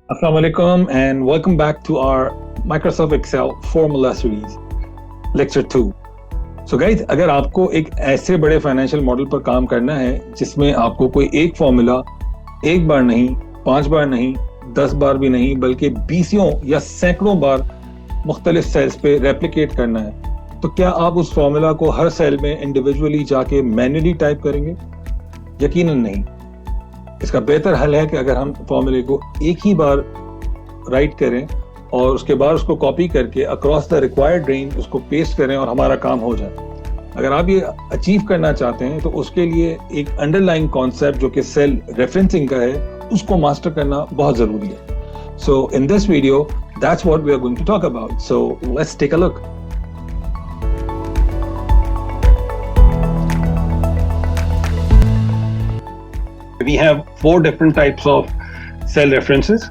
Assalamu alaikum and welcome back to our Microsoft Excel Formula Series Lecture 2. So guys, अगर आपको एक ऐसे बड़े फाइनेंशियल मॉडल पर काम करना है जिसमें आपको कोई एक फॉर्मूला एक बार नहीं, 5 बार नहीं, 10 बार भी नहीं, बल्कि बीसियों या सैकड़ों बार मुख्तलिफ सेल्स पे रेप्लिकेट करना है, तो क्या आप उस फॉर्मूला को हर सेल में इंडिविजुअली जाके मैन्युअली टाइप करेंगे? यकीनन नहीं. इसका बेहतर हल है कि अगर हम फॉर्मूले को एक ही बार राइट करें और उसके बाद उसको कॉपी करके अक्रॉस द रिक्वायर्ड रेंज उसको पेस्ट करें और हमारा काम हो जाए. अगर आप ये अचीव करना चाहते हैं तो उसके लिए एक अंडरलाइंग कॉन्सेप्ट जो कि सेल रेफरेंसिंग का है उसको मास्टर करना बहुत जरूरी है. So in this video that's what we are going to talk about. So let's take a look. We have 4 different types of cell references,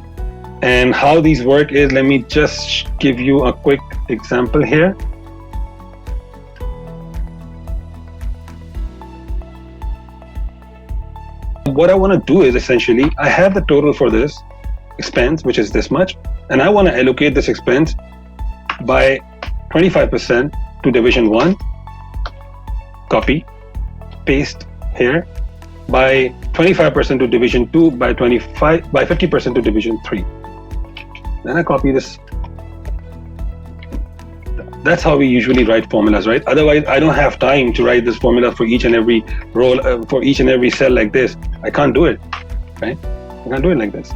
and how these work is, let me just give you a quick example here. What I want to do is essentially I have the total for this expense, which is this much, and I want to allocate this expense by 25% to division 1, copy, paste here, by 25% to division 2, by 50% to division 3. Then I copy this. That's how we usually write formulas, right? Otherwise, I don't have time to write this formula for each and every row, for each and every cell like this. I can't do it, right? I can't do it like this.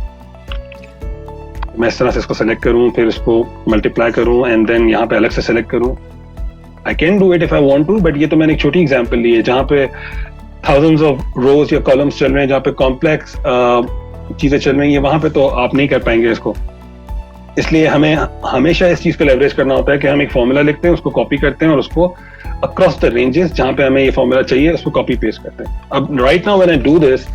मैं इस तरह से इसको select करूँ, फिर इसको multiply करूँ, and then यहाँ पे अलग से select करूँ. I can do it if I want to, but ये तो मैंने एक छोटी example ली है जहाँ पे thousands of rows या columns चल रहे हैं, जहाँ पे complex चीजें चल रही हैं, वहां पे तो आप नहीं कर पाएंगे इसको. इसलिए हमें हमेशा इस चीज पे लेवरेज करना होता है कि हम एक फॉर्मूला लिखते हैं, उसको कॉपी करते हैं और उसको अक्रॉस द रेंजेस जहां पे हमें ये फॉर्मूला चाहिए उसको कॉपी पेस्ट करते हैं. अब right now when I do this,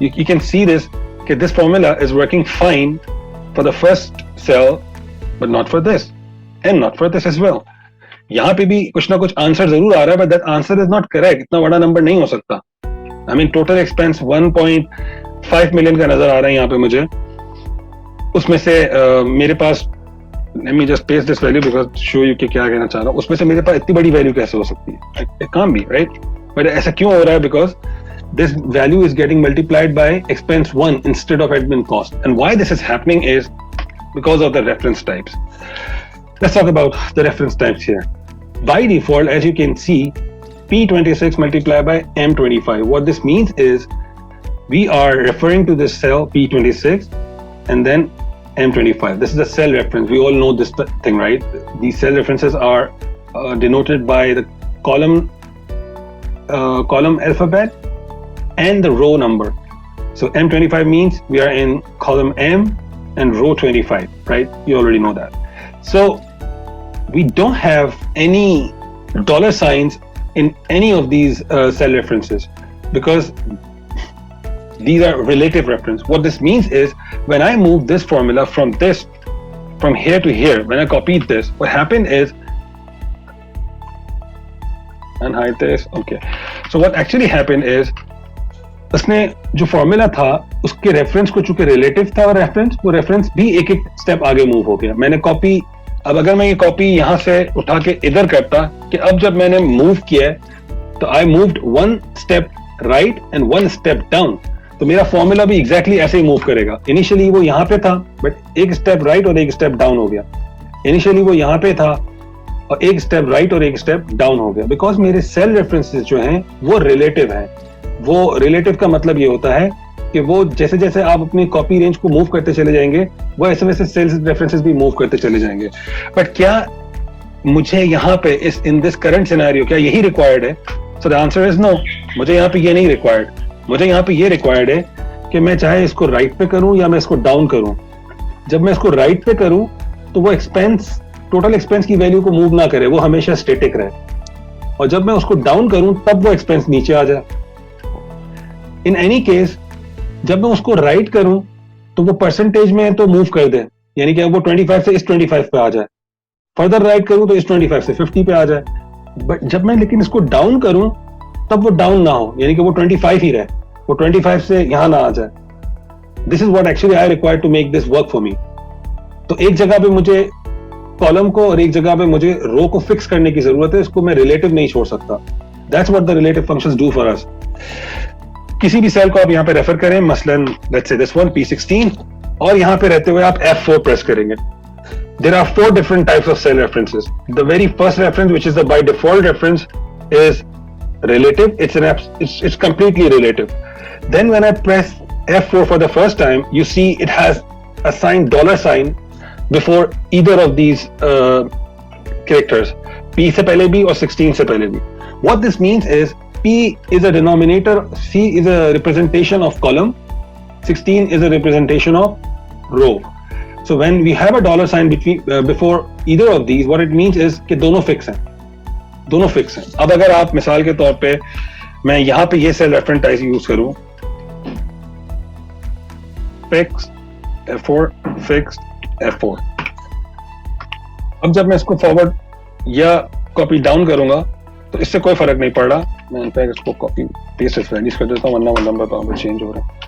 you can see this कि this formula is working fine for the first cell but not for this and not for this as well. यहाँ पे भी कुछ ना कुछ आंसर जरूर आ रहा है, but that answer is not correct. इतना बड़ा नंबर नहीं हो सकता. I mean total expense 1.5 million का नजर आ रहा है यहाँ पे मुझे. उसमें से मेरे पास, let me just paste this value because show you कि क्या कहना चाह रहा हूँ. उसमें से मेरे पास इतनी बड़ी वैल्यू कैसे हो सकती है? It can't be, right? But ऐसा क्यों हो रहा है? Because this value is getting multiplied by expense 1 instead of admin cost. And why this is happening is because of the reference types. Let's talk about the reference types here. By default, as you can see, P26 multiplied by M25. What this means is we are referring to this cell P26 and then M25. This is a cell reference. We all know this thing, right? These cell references are denoted by the column alphabet and the row number. So M25 means we are in column M and row 25, right? You already know that. So we don't have any dollar signs in any of these cell references because these are relative reference. What this means is when I move this formula from here to here, when I copied this, what happened is, and hide this, okay. So what actually happened is उसने जो formula था उसके reference को चूंकि relative था और वो reference भी एक एक स्टेप आगे मूव हो गया. मैंने कॉपी, अब अगर मैं ये कॉपी यहाँ से उठा के इधर करता कि अब जब मैंने मूव किया तो I moved 1 step right and 1 step down, तो मेरा फॉर्मूला भी एग्जैक्टली ऐसे ही मूव करेगा. इनिशियली वो यहाँ पे था बट एक स्टेप राइट और एक स्टेप डाउन हो गया. इनिशियली वो यहाँ पे था और एक स्टेप राइट और एक स्टेप डाउन हो गया बिकॉज मेरे सेल रेफरेंसेस जो हैं वो रिलेटिव हैं. वो रिलेटिव का मतलब ये होता है कि वो जैसे जैसे आप अपनी कॉपी रेंज को मूव करते चले जाएंगे वो ऐसे वैसे सेल्स रेफरेंसेस भी मूव करते चले जाएंगे. बट क्या मुझे यहाँ पे इन दिस करंट सिनेरियो क्या यही रिक्वायर्ड है? So the answer is no. मुझे यहाँ पे ये नहीं रिक्वायर्ड. मुझे यहाँ पे ये रिक्वायर्ड है कि मैं चाहे इसको राइट पे करूं या मैं इसको डाउन करूं. जब मैं इसको राइट पे करूं तो वो एक्सपेंस, टोटल एक्सपेंस की वैल्यू को मूव ना करे, वो हमेशा स्टेटिक रहे. और जब मैं उसको डाउन करूं तब वो एक्सपेंस नीचे आ जाए. इन एनी केस जब मैं उसको राइट करूं तो वो परसेंटेज में तो मूव कर दे, यानी कि वो 25 से इस 25 पे आ जाए. फर्दर राइट करूं तो इस 25 से 50 पे आ जाए. बट जब मैं लेकिन इसको डाउन करूं तब वो डाउन ना हो, यानी कि वो 25 ही रहे, वो 25 से यहां ना आ जाए. This is what actually I require to make this work for me. तो एक जगह पे मुझे कॉलम को और एक जगह पे मुझे रो को फिक्स करने की जरूरत है. इसको मैं रिलेटिव नहीं छोड़ सकता. That's what the relative functions do for us. किसी भी सेल को आप यहाँ पे रेफर करें, मसलन let's say this one P16, और यहाँ पे रहते हुए आप F4 प्रेस करेंगे. There are 4 different types of cell references. The very first reference, which is the by default reference, is relative. It's completely relative. Then when I press F4 for the first time, you see it has a sign $sign before either of these characters. P से पहले भी और 16 से पहले भी. What this means is P is a denominator, C is a representation of column, 16 is a representation of row. So when we have a $sign before either of these, what it means is कि दोनों fix हैं. दोनों fix हैं. अब अगर आप मिसाल के तौर पे मैं यहाँ पे ये सेल रेफरेंस टाइप यूज करूं, फिक्स F4 फिक्स F4. अब जब मैं इसको फॉरवर्ड या कॉपी डाउन करूंगा तो इससे कोई फर्क नहीं पड़ रहा. मैं इनफैक्ट इसको कॉपी पेस्ट वैल्यूज कर देता हूं, वरना वो नंबर पर चेंज हो रहा है.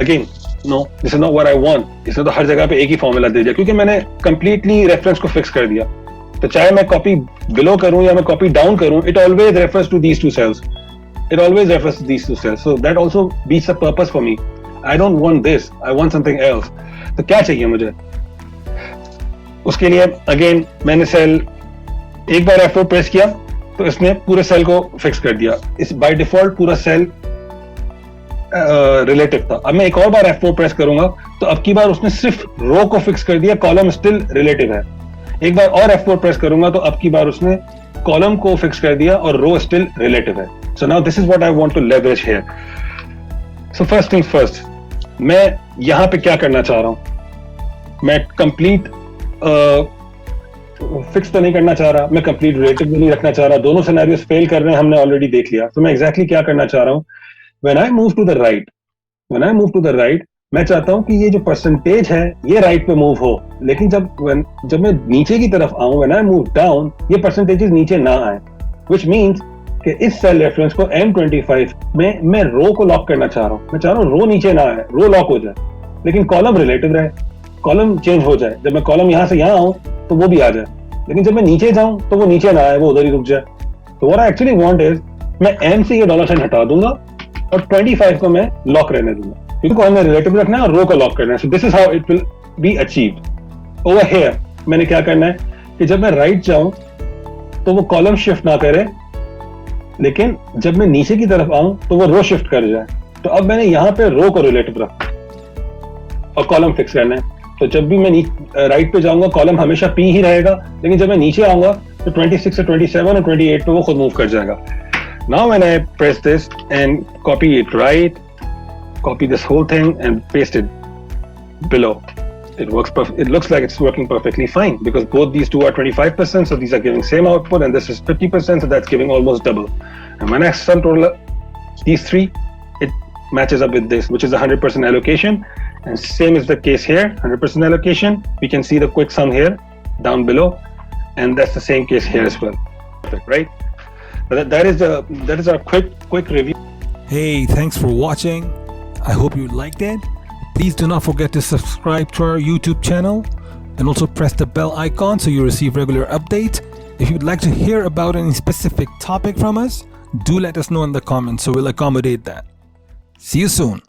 Again no, this is not what I want. इसने तो हर जगह पे एक ही फॉर्मूला दे दिया क्योंकि मैंने कंप्लीटली रेफरेंस को फिक्स कर दिया. तो चाहे मैं कॉपी बिलो करूं या मैं कॉपी डाउन करूं, it always refers to these two cells. It always refers to these two cells. So that also beats the purpose for me. I don't want this. I want something else. तो क्या चाहिए मुझे? उसके लिए again मैंने cell एक बार F4 press किया तो इसने पूरे सेल को फिक्स कर दिया. इस बाय डिफॉल्ट पूरा सेल रिलेटिव था. अब मैं एक और बार F4 प्रेस करूंगा तो अब की बार उसने सिर्फ रो को फिक्स कर दिया, कॉलम स्टिल रिलेटिव है. एक बार और F4 प्रेस करूंगा तो अब की बार उसने कॉलम को फिक्स कर दिया और रो स्टिल रिलेटिव है. So now this is what I want to leverage here. So first things first, मैं यहां पे क्या करना चाह रहा हूं? मैं कंप्लीट फिक्स तो नहीं करना चाह रहा, मैं कंप्लीट रिलेटिव भी नहीं रखना चाह रहा. दोनों सिनेरियोस फेल कर रहे हैं, हमने ऑलरेडी देख लिया. तो मैं एग्जैक्टली क्या करना चाह रहा हूं? When I move to the right, मैं चाहता हूं कि ये जो परसेंटेज है ये राइट पे मूव हो, लेकिन जब मैं नीचे की तरफ आऊं, when I move down, ये परसेंटेजेस नीचे ना आए. Which means कि इस सेल रेफरेंस को M25 में मैं रो को लॉक करना चाह रहा हूं. मैं चाह रहा हूं रो नीचे ना आए, रो लॉक हो जाए, लेकिन कॉलम रिलेटिव रहे, कॉलम चेंज हो जाए. जब मैं कॉलम यहां से यहां आऊं तो वो भी आ जाए, लेकिन जब मैं नीचे जाऊं तो वो नीचे ना आए, वो उधर ही रुक जाए. तो what I actually want is, मैं M से ये $साइन हटा दूंगा और 25 को मैं लॉक रहने दूंगा, क्योंकि कॉलम में रिलेटिव रखना है और रो को लॉक करना है. So this is how it will be achieved. Over here मैंने क्या करना है कि जब मैं राइट जाऊं तो वो कॉलम शिफ्ट ना करे, लेकिन जब मैं नीचे की तरफ आऊं तो वो रो शिफ्ट कर जाए. तो अब मैंने यहां पे रो को रिलेटिव रखा और कॉलम फिक्स करना है. तो जब भी मैं राइट पे जाऊंगा कॉलम हमेशा P ही रहेगा, लेकिन जब मैं नीचे आऊंगा तो 26 से 27 और 28 पे वो खुद मूव कर जाएगा. Now when I press this and copy it right, copy this whole thing and paste it below. It works it looks like it's working perfectly fine because both these two are 25%, so these are giving same output, and this is 50%, so that's giving almost double. And when I sum total these three, it matches up with this, which is 100% allocation, and same is the case here, 100% allocation. We can see the quick sum here down below, and that's the same case here as well. Perfect, right? But that is our quick review. Hey, thanks for watching. I hope you liked it. Please do not forget to subscribe to our YouTube channel and also press the bell icon so you receive regular updates. If you'd like to hear about any specific topic from us, do let us know in the comments so we'll accommodate that. See you soon.